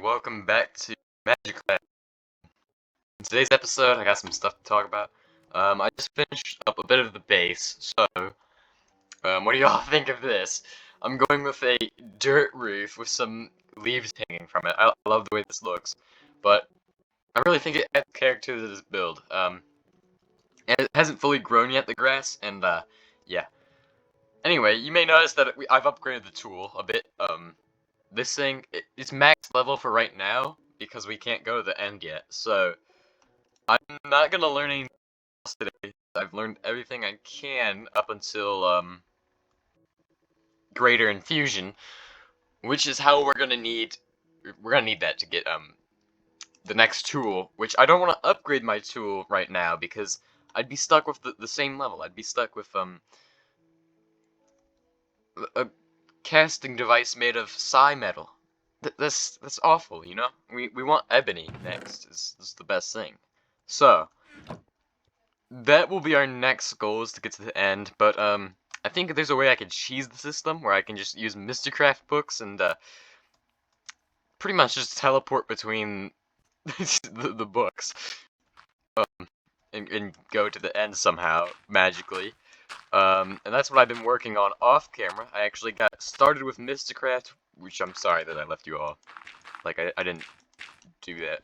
welcome back to Magicraft. In today's episode, I got some stuff to talk about. I just finished up a bit of the base, so, what do y'all think of this? I'm going with a dirt roof with some leaves hanging from it. I love the way this looks, but I really think it adds character to this build. And it hasn't fully grown yet, the grass, and, yeah. Anyway, you may notice that I've upgraded the tool a bit. This thing, it's max level for right now, because we can't go to the end yet, so I'm not gonna learn anything else today. I've learned everything I can up until, Greater Infusion, which is how we're gonna need that to get, the next tool, which I don't want to upgrade my tool right now, because I'd be stuck with the same level. I'd be stuck with, a casting device made of psi metal. That's awful, you know? We want ebony next, is the best thing. So, that will be our next goal, is to get to the end, but, I think there's a way I could cheese the system, where I can just use Magicraft books and, pretty much just teleport between the books, and go to the end somehow, magically. And that's what I've been working on off camera. I actually got started with Magicraft, which I'm sorry that I left you all. Like, I didn't do that,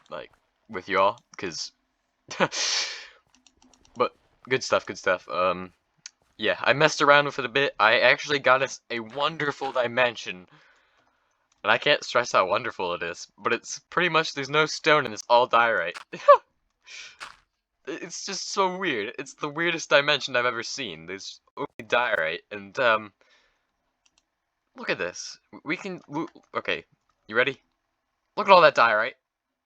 like, with y'all, because... But, good stuff, good stuff. Yeah, I messed around with it a bit. I actually got us a wonderful dimension. And I can't stress how wonderful it is. But it's pretty much, there's no stone and it's all diorite. It's just so weird. It's the weirdest dimension I've ever seen. There's only diorite. And, look at this. We can, okay, you ready? Look at all that diorite.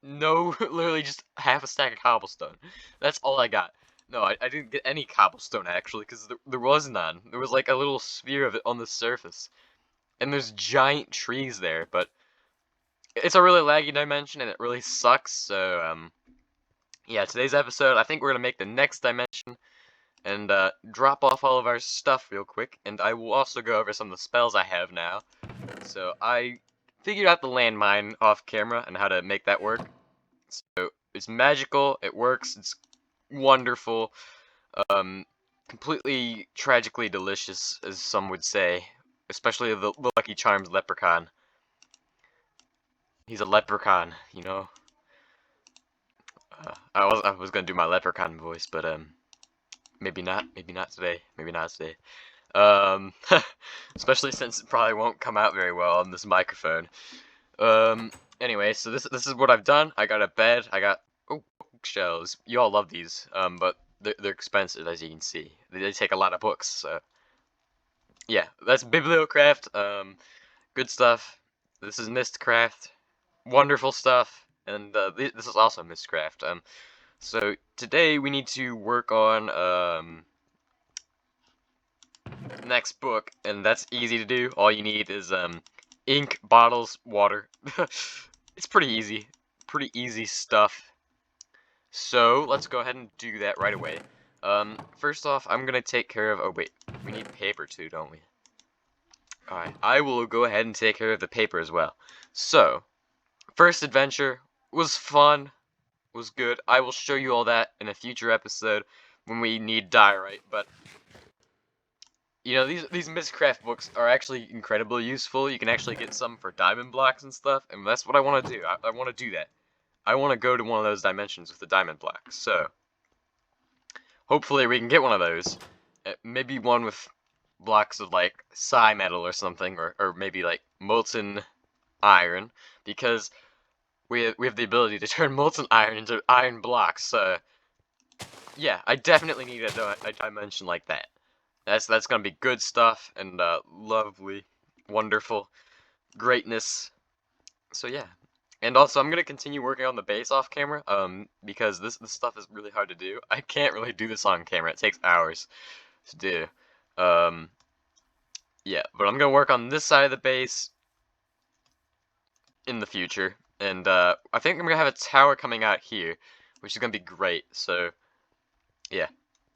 No, literally just half a stack of cobblestone. That's all I got. No, I didn't get any cobblestone, actually, because there was none. There was, like, a little sphere of it on the surface. And there's giant trees there, but it's a really laggy dimension, and it really sucks, so, yeah, today's episode, I think we're gonna make the next dimension, and, drop off all of our stuff real quick, and I will also go over some of the spells I have now. So, I figured out the landmine off camera and how to make that work. So, it's magical, it works, it's wonderful, completely tragically delicious, as some would say, especially the Lucky Charms leprechaun. He's a leprechaun, you know. I was gonna do my leprechaun voice, but maybe not today, maybe not today. Especially since it probably won't come out very well on this microphone. Anyway, so this is what I've done. I got a bed. I got bookshelves. You all love these, but they're expensive, as you can see. They take a lot of books. So yeah, that's Bibliocraft. Good stuff. This is Mistcraft. Wonderful stuff. And this is also Magicraft. So today we need to work on the next book, and that's easy to do. All you need is ink, bottles, water. It's pretty easy stuff. So let's go ahead and do that right away. First off, I'm gonna take care of. Oh wait, we need paper too, don't we? Alright, I will go ahead and take care of the paper as well. So, first adventure was fun, was good. I will show you all that in a future episode when we need diorite, but you know, these Magicraft books are actually incredibly useful. You can actually get some for diamond blocks and stuff, and that's what I want to do. I want to do that. I want to go to one of those dimensions with the diamond blocks, so hopefully we can get one of those. Maybe one with blocks of, like, psi metal or something, or maybe, like, molten iron, because we have the ability to turn molten iron into iron blocks, so yeah, I definitely need a dimension like that. That's gonna be good stuff, and, lovely, wonderful greatness. So yeah. And also, I'm gonna continue working on the base off camera, because this stuff is really hard to do. I can't really do this on camera, it takes hours to do. Yeah, but I'm gonna work on this side of the base in the future, and, I think I'm gonna have a tower coming out here, which is gonna be great, so, yeah.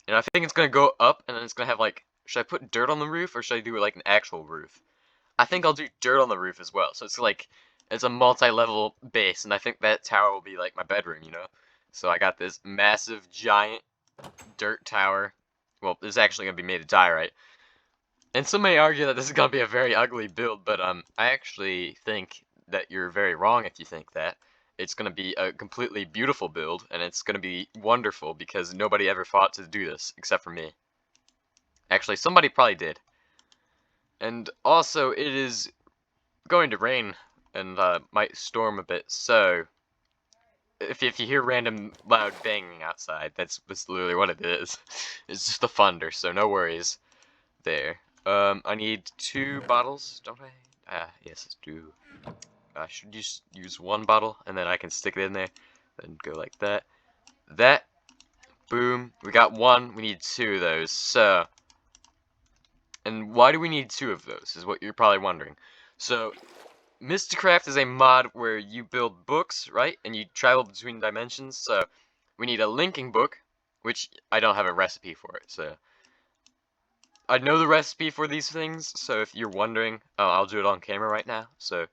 And I think it's gonna go up, and then it's gonna have, like, should I put dirt on the roof, or should I do, like, an actual roof? I think I'll do dirt on the roof as well, so it's, like, It's a multi-level base, and I think that tower will be like my bedroom, you know? So I got this massive, giant dirt tower. Well, this is actually going to be made of diorite. And some may argue that this is going to be a very ugly build, but I actually think that you're very wrong if you think that. It's going to be a completely beautiful build, and it's going to be wonderful because nobody ever fought to do this, except for me. Actually, somebody probably did. And also, it is going to rain, and might storm a bit, so if you hear random loud banging outside, that's literally what it is. It's just the thunder, so no worries there. I need 2 bottles, don't I? Ah, yes, I do. I should just use 1 bottle, and then I can stick it in there, then go like that. That, boom, we got 1, we need 2 of those, so... And why do we need 2 of those, is what you're probably wondering. So, Magicraft is a mod where you build books, right? And you travel between dimensions, so we need a linking book, which I don't have a recipe for it, so... I know the recipe for these things, so if you're wondering, I'll do it on camera right now. So,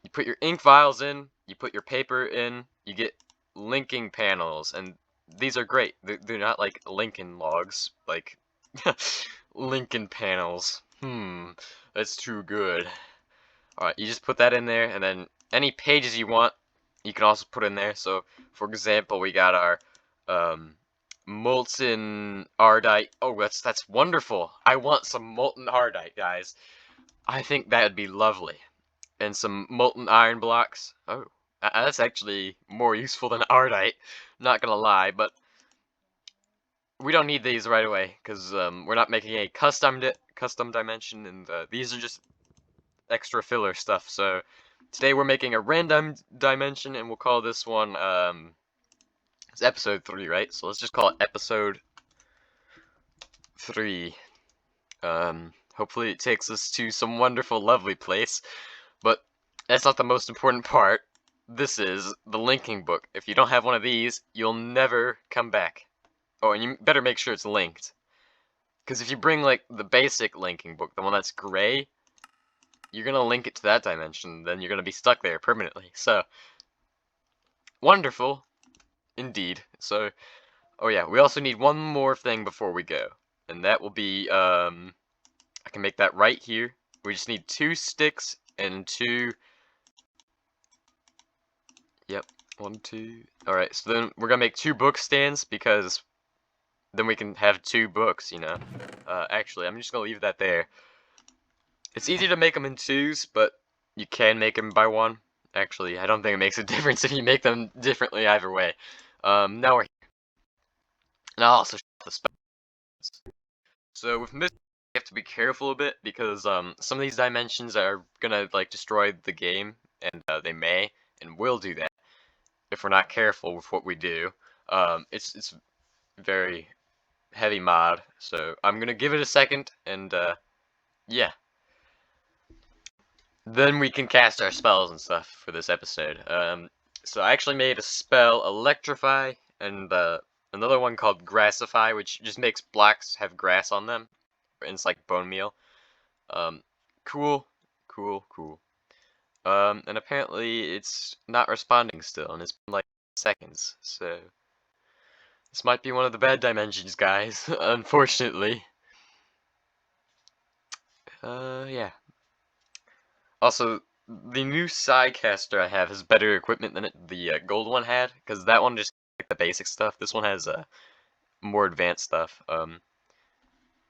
you put your ink vials in, you put your paper in, you get linking panels, and these are great. They're not like Lincoln logs, like Lincoln panels. That's too good. Alright, you just put that in there, and then any pages you want, you can also put in there. So, for example, we got our, molten ardite. Oh, that's wonderful. I want some molten ardite, guys. I think that would be lovely. And some molten iron blocks. Oh, that's actually more useful than ardite. Not gonna lie, but we don't need these right away because we're not making a custom dimension, and these are just extra filler stuff. So today we're making a random dimension, and we'll call this one it's episode 3, right? So let's just call it episode 3. Hopefully it takes us to some wonderful, lovely place. But that's not the most important part. This is the linking book. If you don't have one of these, you'll never come back. Oh, and you better make sure it's linked. Because if you bring, like, the basic linking book, the one that's gray, you're gonna link it to that dimension, then you're gonna be stuck there permanently. So, wonderful. Indeed. So, oh yeah, we also need one more thing before we go. And that will be, I can make that right here. We just need 2 sticks and 2... Yep, 1, 2... Alright, so then we're gonna make 2 book stands, because then we can have 2 books, you know? Actually, I'm just gonna leave that there. It's easy to make them in 2s, but you can make them by 1. Actually, I don't think it makes a difference if you make them differently either way. Now we're here. And I'll also show the spells. So with Myst, you have to be careful a bit, because some of these dimensions are gonna, like, destroy the game, and they may, and will do that, if we're not careful with what we do. It's very heavy mod, so I'm gonna give it a second, and yeah. Then we can cast our spells and stuff for this episode. So I actually made a spell, Electrify, and another one called Grassify, which just makes blocks have grass on them. And it's like bone meal. Cool. And apparently it's not responding still, and it's been like seconds, so... This might be one of the bad dimensions, guys, unfortunately. Yeah. Also, the new Sidecaster I have has better equipment than the gold one had, because that one just like the basic stuff. This one has more advanced stuff.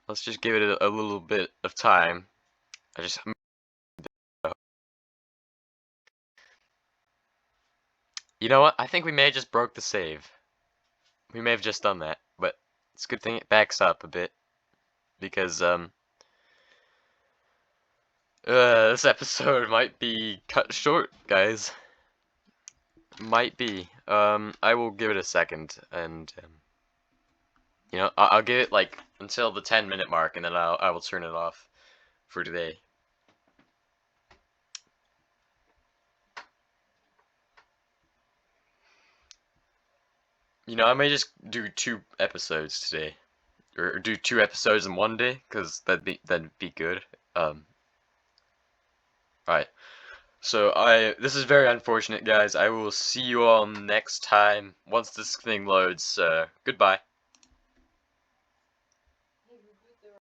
Let's just give it a little bit of time. You know what? I think we may have just broke the save. We may have just done that, but it's a good thing it backs up a bit, because this episode might be cut short, guys. Might be. I will give it a second, and you know, I'll give it like until the 10-minute mark, and then I will turn it off for today. You know, I may just do 2 episodes today, or do 2 episodes in one day, cause that'd be good. Alright. So this is very unfortunate, guys. I will see you all next time once this thing loads. Goodbye.